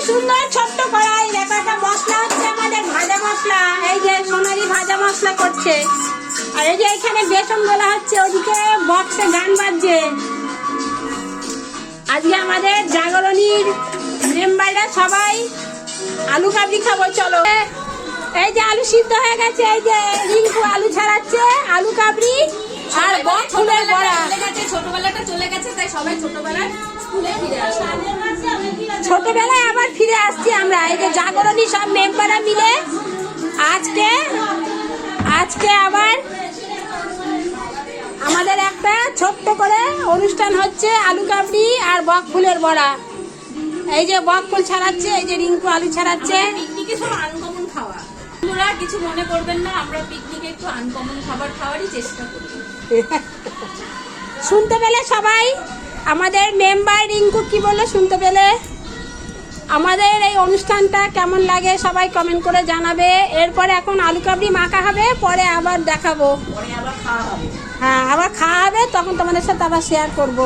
সুন্দর ছোট্ট কড়াই, দেখো একটা মশলা হচ্ছে আমাদের ভাজা মশলা। এই যে সোনালি ভাজা মশলা করছে, আর এই যে এখানে বেসন গোলা হচ্ছে, ওদিকে বক্সে গান বাজছে। আজকে আমাদের জাগরণীর মেম্বাররা সবাই আলু কাবলি খাবো, চলো। এই যে আলু সিদ্ধ হয়ে গেছে, এই যে রিঙ্কু আলু ছাড়াচ্ছে, আলু কাবলি আর বক ফুলের বড়া। ছোটবেলাটা চলে গেছে, তাই সবাই ছোটবেলায় স্কুলে ফিরে আসে। ছোটবেলায় আবার ফিরে আসছি আমরা, এই যে জাগরণী সব মেম্বাররা মিলে আজকে আবার আমাদের একটা ছোট্ট করে অনুষ্ঠান হচ্ছে, আলু কাবলি আর বক ফুলের বড়া। এই যে বক ফুল ছাড়াচ্ছে, এই যে রিঙ্কু আলু ছাড়াচ্ছে। পিকনিকে সব আনকমন খাওয়া, তোমরা কিছু মনে করবেন না, আমরা পিকনিকে একটু আনকমন খাবার খাওয়ারই চেষ্টা করি। শুনতে পেলে সবাই? আমাদের মেম্বার রিঙ্কু কি বললো শুনতে পেলে? আমাদের এই অনুষ্ঠানটা কেমন লাগে সবাই কমেন্ট করে জানাবে। এরপরে এখন আলু কাবলি মাখা হবে, পরে আবার দেখাবো, পরে আবার খাওয়া হবে। হ্যাঁ আবার খাওয়া হবে, তখন তোমাদের সাথে আবার শেয়ার করবো।